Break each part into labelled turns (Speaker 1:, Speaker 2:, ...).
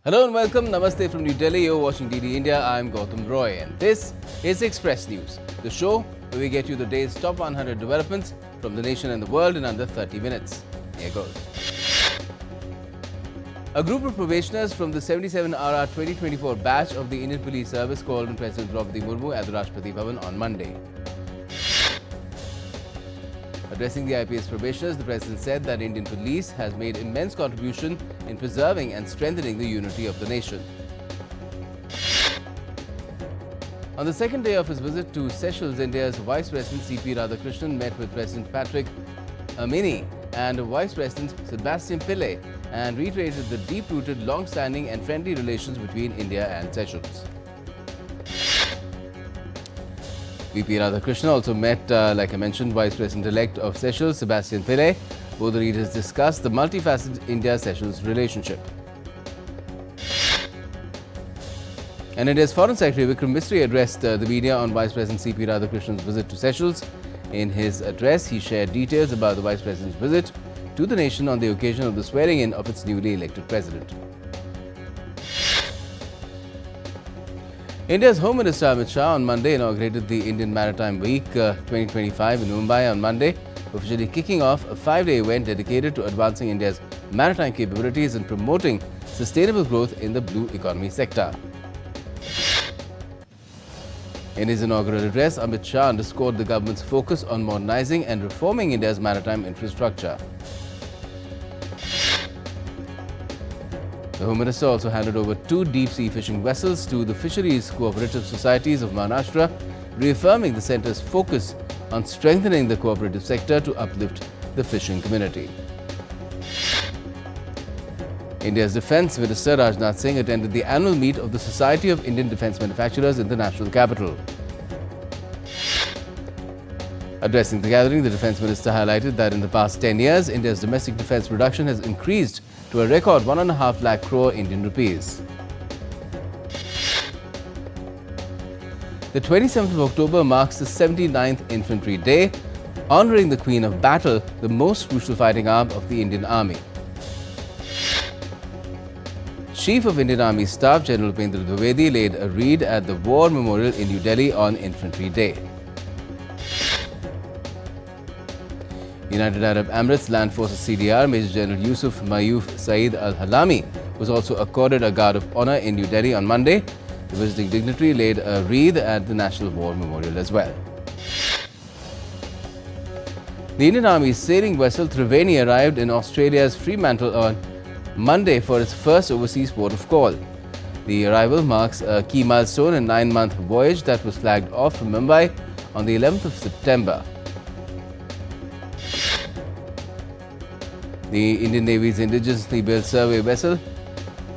Speaker 1: Hello and welcome. Namaste from New Delhi. You're watching DD India. I'm Gautam Roy and this is Express News, the show where we get you the day's top 100 developments from the nation and the world in under 30 minutes. Here goes. A group of probationers from the 77RR 2024 batch of the Indian Police Service called on President Draupadi Murmu at the Rashtrapati Bhavan on Monday. Addressing the IPS probationers, the President said that Indian police has made immense contribution in preserving and strengthening the unity of the nation. On the second day of his visit to Seychelles, India's Vice President C.P. Radhakrishnan met with President Patrick Amini and Vice President Sebastian Pillay and reiterated the deep-rooted, long-standing and friendly relations between India and Seychelles. VP Radhakrishnan also met, like I mentioned, Vice President-elect of Seychelles, Sebastian Pillay. Both the leaders discussed the multifaceted India-Seychelles relationship. And India's Foreign Secretary Vikram Misri addressed the media on Vice President C.P. Radhakrishnan's visit to Seychelles. In his address, he shared details about the Vice President's visit to the nation on the occasion of the swearing-in of its newly elected President. India's Home Minister Amit Shah on Monday inaugurated the Indian Maritime Week 2025 in Mumbai on Monday, officially kicking off a 5-day event dedicated to advancing India's maritime capabilities and promoting sustainable growth in the blue economy sector. In his inaugural address, Amit Shah underscored the government's focus on modernizing and reforming India's maritime infrastructure. The Home Minister also handed over 2 deep-sea fishing vessels to the Fisheries Cooperative Societies of Maharashtra, reaffirming the centre's focus on strengthening the cooperative sector to uplift the fishing community. India's Defence Minister Rajnath Singh attended the annual meet of the Society of Indian Defence Manufacturers in the national capital. Addressing the gathering, the Defence Minister highlighted that in the past 10 years, India's domestic defence production has increased to a record 1.5 lakh crore Indian rupees. The 27th of October marks the 79th Infantry Day, honouring the Queen of Battle, the most crucial fighting arm of the Indian Army. Chief of Indian Army Staff General Upendra Dwivedi laid a reed at the War Memorial in New Delhi on Infantry Day. United Arab Emirates Land Forces CDR Major General Yusuf Mayoof Saeed Al-Halami was also accorded a Guard of Honour in New Delhi on Monday. The visiting dignitary laid a wreath at the National War Memorial as well. The Indian Army's sailing vessel Triveni arrived in Australia's Fremantle on Monday for its first overseas port of call. The arrival marks a key milestone in a 9-month voyage that was flagged off from Mumbai on the 11th of September. The Indian Navy's indigenously built survey vessel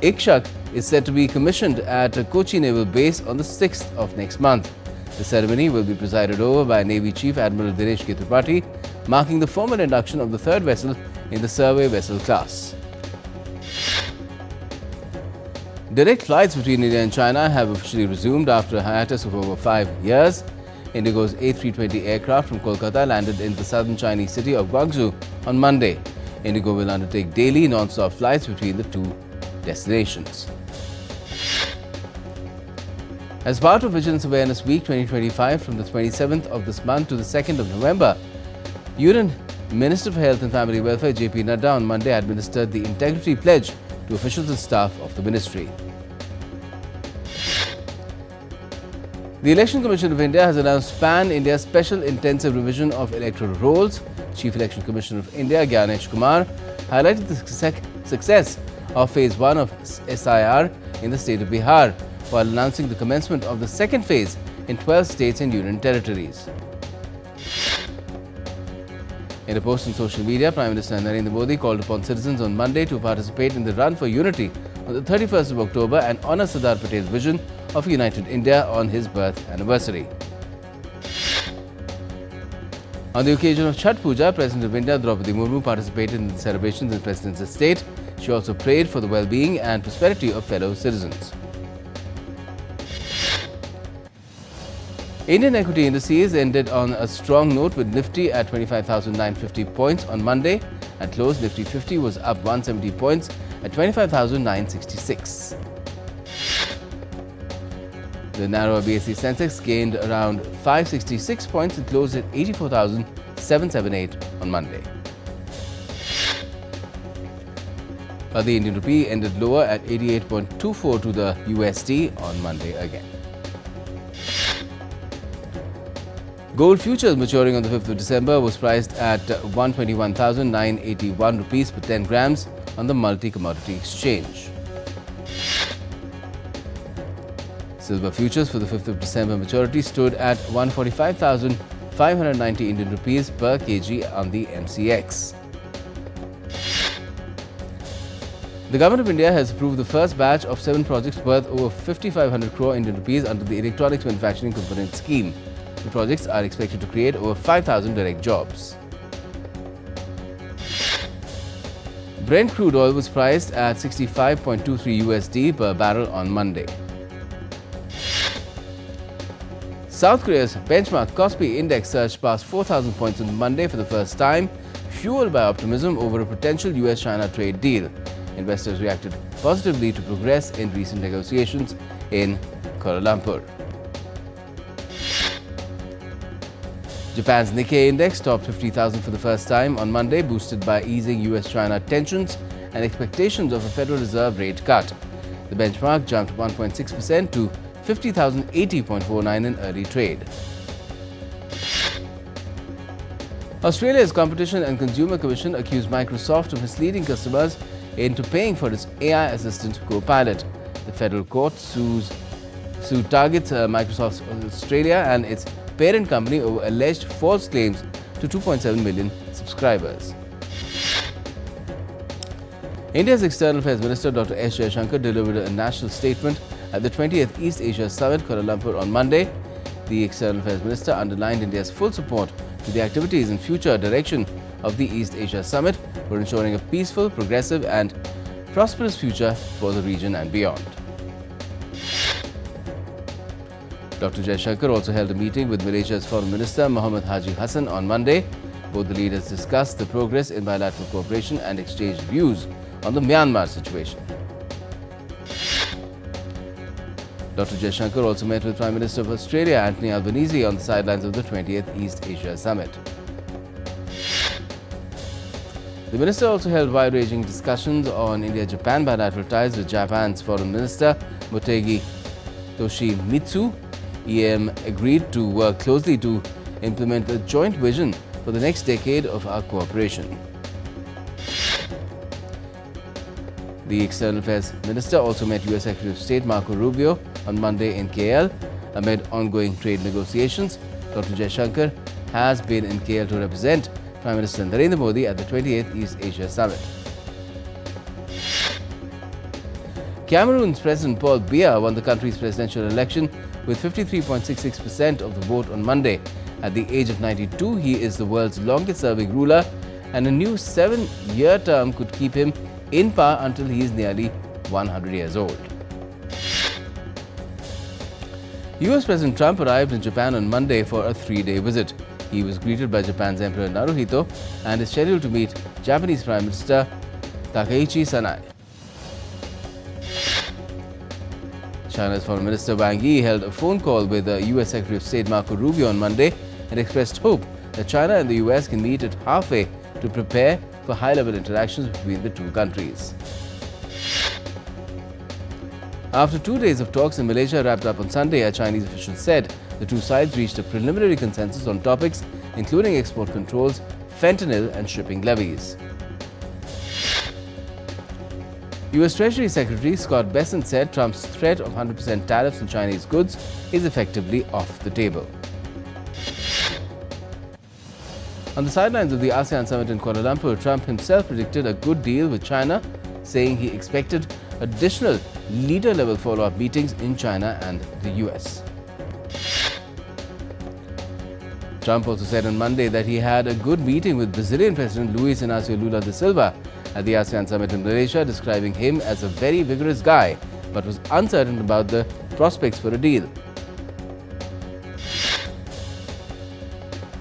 Speaker 1: Ikshak is set to be commissioned at Kochi Naval Base on the 6th of next month. The ceremony will be presided over by Navy Chief Admiral Dinesh K. Tripathi, marking the formal induction of the third vessel in the survey vessel class. Direct flights between India and China have officially resumed after a hiatus of over 5 years. Indigo's A320 aircraft from Kolkata landed in the southern Chinese city of Guangzhou on Monday. Indigo will undertake daily non-stop flights between the 2 destinations. As part of Vigilance Awareness Week 2025 from the 27th of this month to the 2nd of November, Union Minister for Health and Family Welfare J.P. Nadda on Monday administered the Integrity Pledge to officials and staff of the ministry. The Election Commission of India has announced Pan-India Special Intensive Revision of Electoral Rolls. Chief Election Commissioner of India, Gyanesh Kumar, highlighted the success of Phase 1 of SIR in the state of Bihar, while announcing the commencement of the second phase in 12 states and union territories. In a post on social media, Prime Minister Narendra Modi called upon citizens on Monday to participate in the Run for Unity on the 31st of October and honour Sardar Patel's vision of a united India on his birth anniversary. On the occasion of Chhath Puja, President of India Draupadi Murmu participated in the celebrations in the President's estate. She also prayed for the well-being and prosperity of fellow citizens. Indian equity indices ended on a strong note with Nifty at 25,950 points on Monday. At close, Nifty 50 was up 170 points at 25,966. The narrower BSE Sensex gained around 566 points and closed at 84,778 on Monday. But the Indian rupee ended lower at 88.24 to the USD on Monday again. Gold futures maturing on the 5th of December was priced at 121,981 rupees per 10 grams on the multi-commodity exchange. Silver futures for the 5th of December maturity stood at 145,590 Indian rupees per kg on the MCX. The Government of India has approved the first batch of 7 projects worth over 5,500 crore Indian rupees under the Electronics Manufacturing Component Scheme. The projects are expected to create over 5,000 direct jobs. Brent crude oil was priced at 65.23 USD per barrel on Monday. South Korea's benchmark Kospi index surged past 4,000 points on Monday for the first time, fueled by optimism over a potential US-China trade deal. Investors reacted positively to progress in recent negotiations in Kuala Lumpur. Japan's Nikkei index topped 50,000 for the first time on Monday, boosted by easing US-China tensions and expectations of a Federal Reserve rate cut. The benchmark jumped 1.6% to 50,080.49 in early trade. Australia's Competition and Consumer Commission accused Microsoft of misleading customers into paying for its AI assistant Copilot. The federal court sued targets Microsoft Australia and its parent company over alleged false claims to 2.7 million subscribers. India's External Affairs Minister Dr. S. Jaishankar delivered a national statement at the 20th East Asia Summit, Kuala Lumpur, on Monday. The External Affairs Minister underlined India's full support to the activities and future direction of the East Asia Summit for ensuring a peaceful, progressive and prosperous future for the region and beyond. Dr. Jaishankar also held a meeting with Malaysia's Foreign Minister Muhammad Haji Hassan on Monday. Both the leaders discussed the progress in bilateral cooperation and exchanged views on the Myanmar situation. Dr. Jaishankar also met with Prime Minister of Australia Anthony Albanese on the sidelines of the 20th East Asia Summit. The minister also held wide-ranging discussions on India-Japan bilateral ties with Japan's Foreign Minister Motegi Toshimitsu. EAM agreed to work closely to implement a joint vision for the next decade of our cooperation. The External Affairs Minister also met US Secretary of State Marco Rubio on Monday in KL. Amid ongoing trade negotiations, Dr. Jaishankar has been in KL to represent Prime Minister Narendra Modi at the 28th East Asia Summit. Cameroon's President Paul Biya won the country's presidential election with 53.66% of the vote on Monday. At the age of 92, he is the world's longest-serving ruler, and a new 7-year term could keep him in power until he is nearly 100 years old. US President Trump arrived in Japan on Monday for a 3-day visit. He was greeted by Japan's Emperor Naruhito and is scheduled to meet Japanese Prime Minister Takaichi Sanai. China's Foreign Minister Wang Yi held a phone call with the US Secretary of State Marco Rubio on Monday and expressed hope that China and the US can meet at halfway to prepare for high-level interactions between the two countries. After 2 days of talks in Malaysia wrapped up on Sunday, a Chinese official said the two sides reached a preliminary consensus on topics including export controls, fentanyl and shipping levies. US Treasury Secretary Scott Bessent said Trump's threat of 100% tariffs on Chinese goods is effectively off the table. On the sidelines of the ASEAN summit in Kuala Lumpur, Trump himself predicted a good deal with China, saying he expected additional leader-level follow-up meetings in China and the US. Trump also said on Monday that he had a good meeting with Brazilian President Luiz Inácio Lula da Silva at the ASEAN summit in Malaysia, describing him as a very vigorous guy, but was uncertain about the prospects for a deal.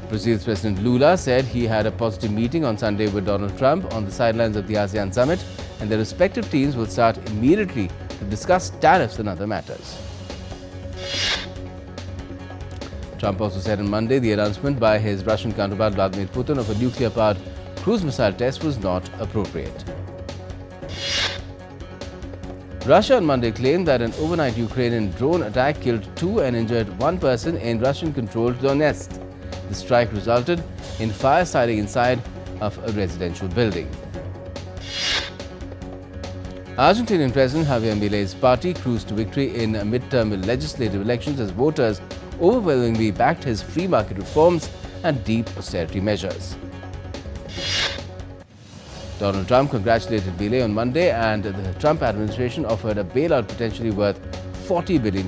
Speaker 1: Brazil's President Lula said he had a positive meeting on Sunday with Donald Trump on the sidelines of the ASEAN summit, and their respective teams will start immediately to discuss tariffs and other matters. Trump also said on Monday the announcement by his Russian counterpart Vladimir Putin of a nuclear-powered cruise missile test was not appropriate. Russia on Monday claimed that an overnight Ukrainian drone attack killed 2 and injured 1 person in Russian-controlled Donetsk. The strike resulted in fire starting inside of a residential building. Argentinian President Javier Milei's party cruised to victory in midterm legislative elections as voters overwhelmingly backed his free market reforms and deep austerity measures. Donald Trump congratulated Milei on Monday, and the Trump administration offered a bailout potentially worth $40 billion.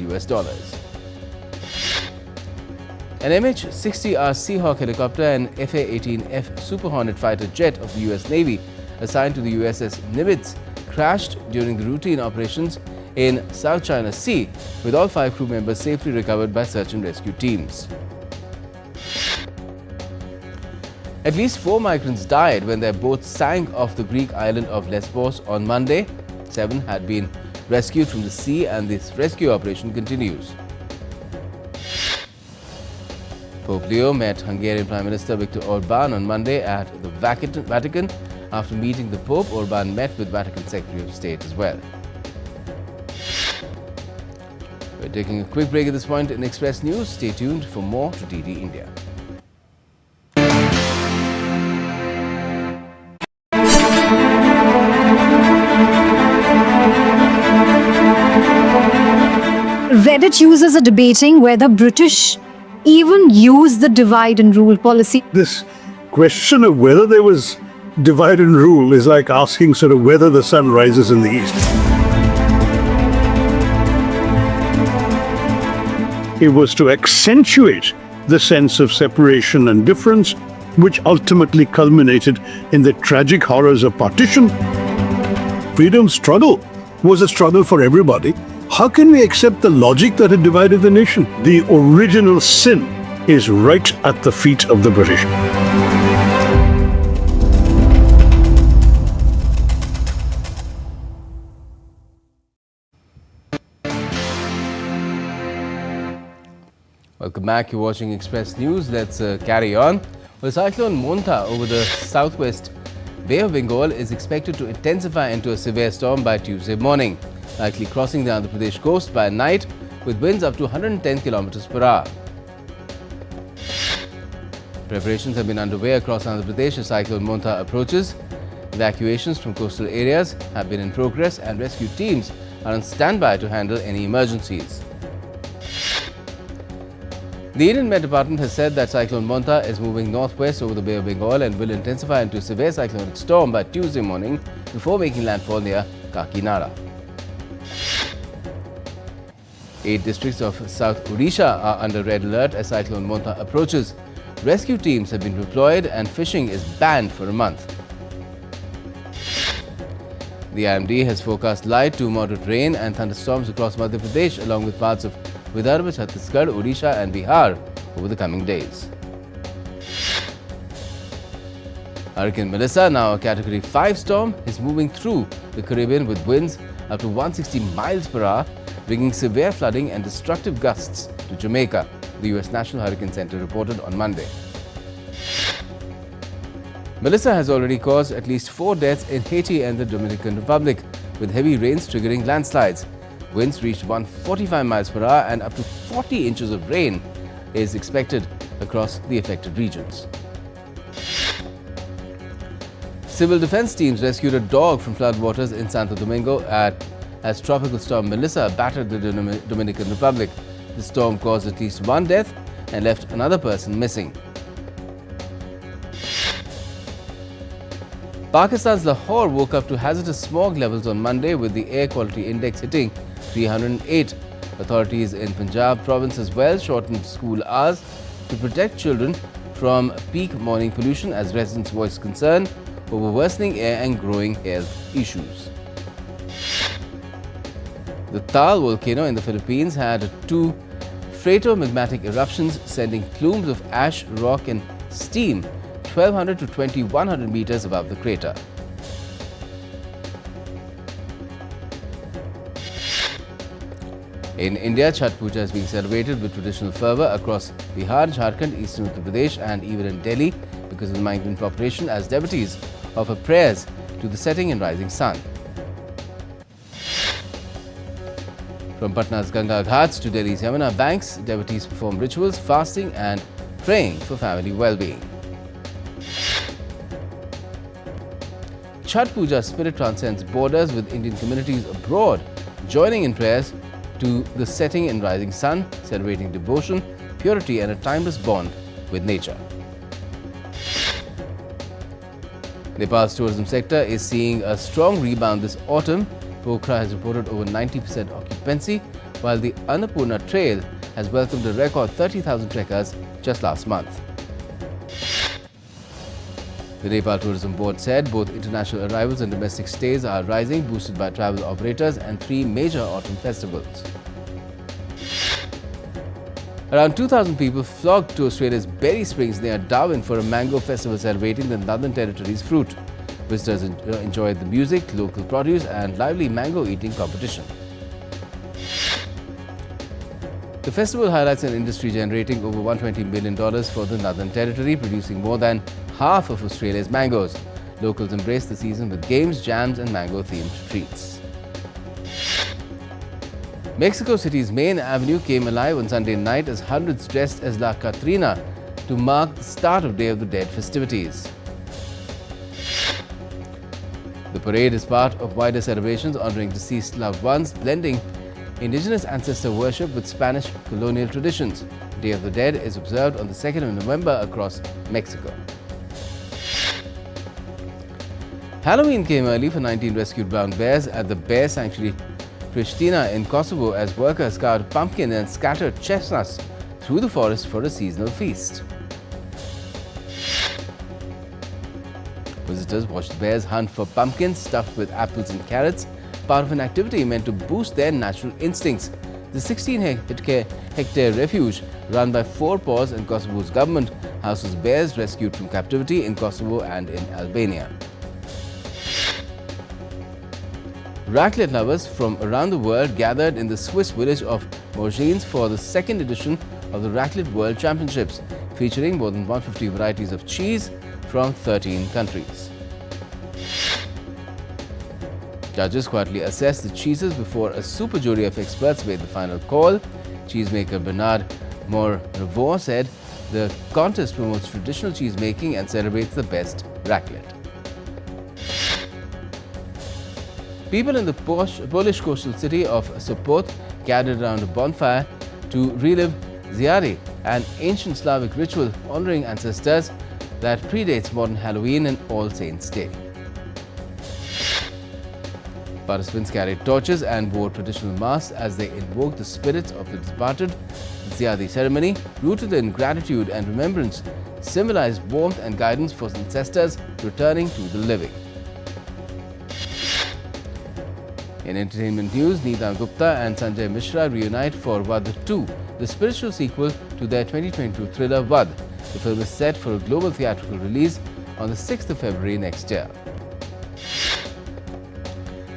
Speaker 1: An MH-60R Seahawk helicopter and FA-18F Super Hornet fighter jet of the U.S. Navy assigned to the USS Nimitz crashed during the routine operations in South China Sea, with all 5 crew members safely recovered by search and rescue teams. At least 4 migrants died when their boat sank off the Greek island of Lesbos on Monday. 7 had been rescued from the sea, and this rescue operation continues. Pope Leo met Hungarian Prime Minister Viktor Orban on Monday at the Vatican. After meeting the Pope, Orban met with Vatican Secretary of State as well. We're taking a quick break at this point in Express News. Stay tuned for more to DD India.
Speaker 2: Reddit users are debating whether British even use the divide and rule policy.
Speaker 3: This question of whether there was divide and rule is like asking sort of whether the sun rises in the east. It was to accentuate the sense of separation and difference, which ultimately culminated in the tragic horrors of partition. Freedom struggle was a struggle for everybody. How can we accept the logic that had divided the nation? The original sin is right at the feet of the British.
Speaker 1: Welcome back. You're watching Express News. Let's carry on. Well, Cyclone Monta over the southwest Bay of Bengal is expected to intensify into a severe storm by Tuesday morning, likely crossing the Andhra Pradesh coast by night with winds up to 110 kilometers per hour. Preparations have been underway across Andhra Pradesh as Cyclone Monta approaches. Evacuations from coastal areas have been in progress, and rescue teams are on standby to handle any emergencies. The Indian Met Department has said that Cyclone Monta is moving northwest over the Bay of Bengal and will intensify into a severe cyclonic storm by Tuesday morning before making landfall near Kakinada. 8 districts of South Odisha are under red alert as Cyclone Monta approaches. Rescue teams have been deployed and fishing is banned for a month. The IMD has forecast light to moderate rain and thunderstorms across Madhya Pradesh along with parts of Vidarbha, Chhattisgarh, Odisha and Bihar over the coming days. Hurricane Melissa, now a Category 5 storm, is moving through the Caribbean with winds up to 160 miles per hour, bringing severe flooding and destructive gusts to Jamaica, the U.S. National Hurricane Center reported on Monday. Melissa has already caused at least 4 deaths in Haiti and the Dominican Republic, with heavy rains triggering landslides. Winds reached 145 miles per hour and up to 40 inches of rain is expected across the affected regions. Civil defense teams rescued a dog from floodwaters in Santo Domingo as Tropical Storm Melissa battered the Dominican Republic. The storm caused at least 1 death and left another person missing. Pakistan's Lahore woke up to hazardous smog levels on Monday, with the air quality index hitting 308. Authorities in Punjab province as well shortened school hours to protect children from peak morning pollution as residents voiced concern over worsening air and growing health issues. The Taal volcano in the Philippines had 2 phreatomagmatic eruptions sending plumes of ash, rock and steam 1200 to 2100 meters above the crater. In India, Chhath Puja is being celebrated with traditional fervour across Bihar, Jharkhand, eastern Uttar Pradesh and even in Delhi because of the migrant population as devotees offer prayers to the setting and rising sun. From Patna's Ganga Ghats to Delhi's Yamuna banks, devotees perform rituals, fasting and praying for family well-being. Chhath Puja spirit transcends borders with Indian communities abroad joining in prayers to the setting and rising sun, celebrating devotion, purity and a timeless bond with nature. Nepal's tourism sector is seeing a strong rebound this autumn. Pokhara has reported over 90% occupancy, while the Annapurna Trail has welcomed a record 30,000 trekkers just last month. The Nepal Tourism Board said both international arrivals and domestic stays are rising, boosted by travel operators and 3 major autumn festivals. Around 2,000 people flocked to Australia's Berry Springs near Darwin for a mango festival celebrating the Northern Territory's fruit. Visitors enjoyed the music, local produce and lively mango eating competition. The festival highlights an industry generating over $120 million for the Northern Territory, producing more than half of Australia's mangoes. Locals embraced the season with games, jams and mango-themed treats. Mexico City's main avenue came alive on Sunday night as hundreds dressed as La Catrina to mark the start of Day of the Dead festivities. The parade is part of wider celebrations honouring deceased loved ones, blending indigenous ancestor worship with Spanish colonial traditions. Day of the Dead is observed on the 2nd of November across Mexico. Halloween came early for 19 rescued brown bears at the bear sanctuary Pristina in Kosovo as workers carved pumpkin and scattered chestnuts through the forest for a seasonal feast. Visitors watched bears hunt for pumpkins stuffed with apples and carrots, part of an activity meant to boost their natural instincts. The 16-hectare refuge, run by Four Paws and Kosovo's government, houses bears rescued from captivity in Kosovo and in Albania. Raclette lovers from around the world gathered in the Swiss village of Morgines for the 2nd edition of the Raclette World Championships, featuring more than 150 varieties of cheese from 13 countries. Judges quietly assessed the cheeses before a super jury of experts made the final call. Cheesemaker Bernard Morevaux said the contest promotes traditional cheese making and celebrates the best raclette. People in the Polish coastal city of Sopot gathered around a bonfire to relive Ziari, an ancient Slavic ritual honoring ancestors that predates modern Halloween and All Saints' Day. Participants carried torches and wore traditional masks as they invoked the spirits of the departed. The Ziari ceremony, rooted in gratitude and remembrance, symbolized warmth and guidance for ancestors returning to the living. In entertainment news, Neeta Gupta and Sanjay Mishra reunite for Vad 2, the spiritual sequel to their 2022 thriller Vad. The film is set for a global theatrical release on the 6th of February next year.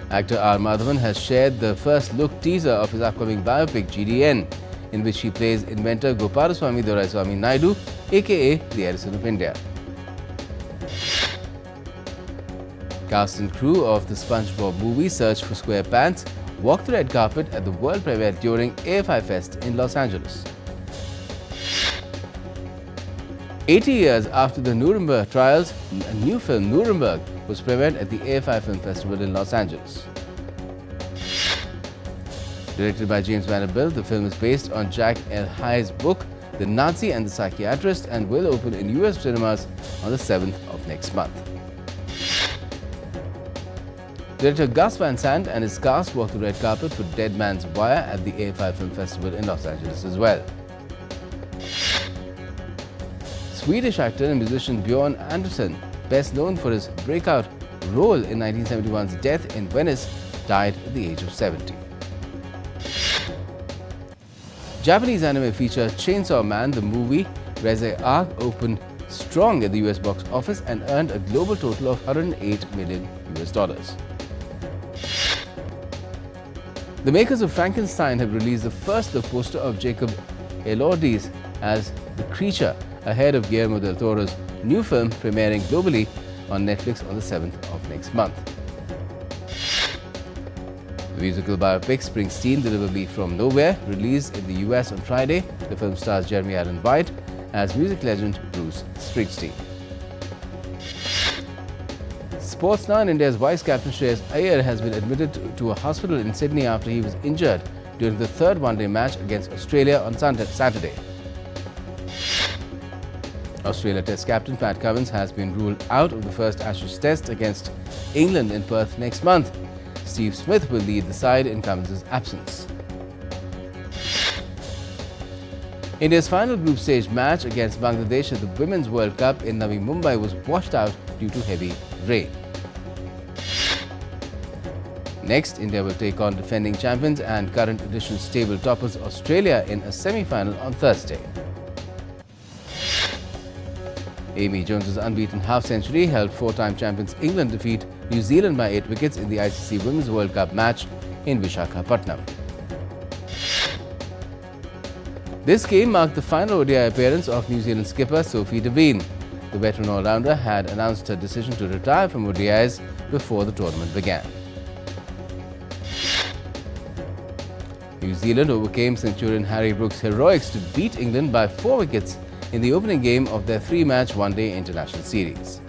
Speaker 1: Actor R. Madhavan has shared the first look teaser of his upcoming biopic GDN, in which he plays inventor Gopalaswamy Doraiswamy Naidu, aka the Edison of India. Cast and crew of the SpongeBob movie Search for SquarePants walked the red carpet at the world premiere during AFI Fest in Los Angeles. 80 years after the Nuremberg trials, a new film, Nuremberg, was premiered at the AFI Film Festival in Los Angeles. Directed by James Vanderbilt, the film is based on Jack L. Hyde's book, The Nazi and the Psychiatrist, and will open in US cinemas on the 7th of next month. Director Gus Van Sant and his cast walked the red carpet for Dead Man's Wire at the AFI Film Festival in Los Angeles as well. Swedish actor and musician Björn Andersson, best known for his breakout role in 1971's Death in Venice, died at the age of 70. Japanese anime feature Chainsaw Man, the movie Rise Arc, opened strong at the US box office and earned a global total of $108 million. The makers of Frankenstein have released the first look poster of Jacob Elordi's as the creature, ahead of Guillermo del Toro's new film premiering globally on Netflix on the 7th of next month. The musical biopic Springsteen Deliver Me From Nowhere, released in the US on Friday. The film stars Jeremy Allen White as music legend Bruce Springsteen. Sports now, in India's vice-captain Shreyas Iyer has been admitted to a hospital in Sydney after he was injured during the third one-day match against Australia on Saturday. Australia Test captain Pat Cummins has been ruled out of the first Ashes Test against England in Perth next month. Steve Smith will lead the side in Cummins' absence. India's final group stage match against Bangladesh at the Women's World Cup in Navi Mumbai was washed out due to heavy rain. Next, India will take on defending champions and current edition's table toppers Australia in a semi-final on Thursday. Amy Jones's unbeaten half-century helped four-time champions England defeat New Zealand by 8 wickets in the ICC Women's World Cup match in Visakhapatnam. This game marked the final ODI appearance of New Zealand skipper Sophie Devine. The veteran all-rounder had announced her decision to retire from ODIs before the tournament began. New Zealand overcame Centurion Harry Brooks' heroics to beat England by 4 wickets in the opening game of their 3-match one-day international series.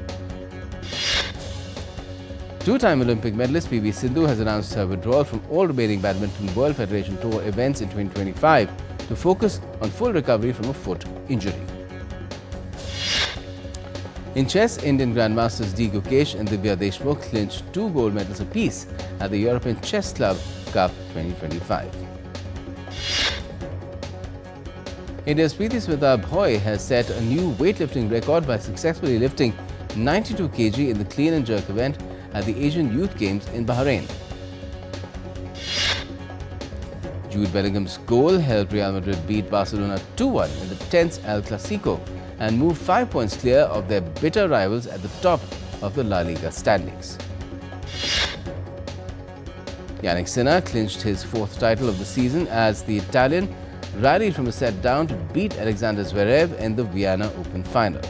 Speaker 1: Two-time Olympic medalist PV Sindhu has announced her withdrawal from all remaining Badminton World Federation Tour events in 2025 to focus on full recovery from a foot injury. In chess, Indian Grandmasters D. Gukesh and Divya Deshmukh clinched 2 gold medals apiece at the European Chess Club Cup 2025. India's Preeti Smita Bhoy has set a new weightlifting record by successfully lifting 92 kg in the clean and jerk event at the Asian Youth Games in Bahrain. Jude Bellingham's goal helped Real Madrid beat Barcelona 2-1 in the tense El Clasico and move 5 points clear of their bitter rivals at the top of the La Liga standings. Yannick Sinner clinched his 4th title of the season as the Italian rallied from a set down to beat Alexander Zverev in the Vienna Open final.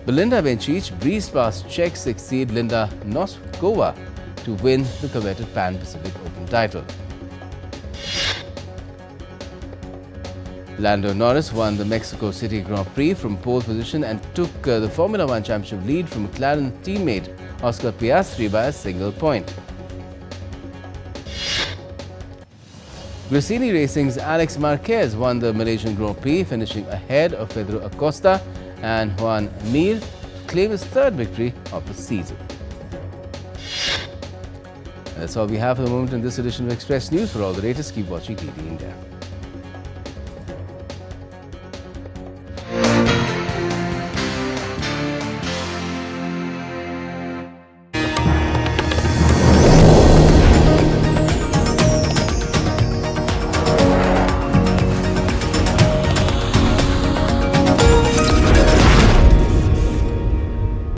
Speaker 1: Belinda Bencic breezed past Czech 6th seed Linda Noskova to win the coveted Pan-Pacific Open title. Lando Norris won the Mexico City Grand Prix from pole position and took the Formula One Championship lead from McLaren teammate Oscar Piastri by a single point. Gresini Racing's Alex Marquez won the Malaysian Grand Prix, finishing ahead of Pedro Acosta and Juan Mir to claim his 3rd victory of the season. And that's all we have for the moment in this edition of Express News. For all the latest, keep watching TV India.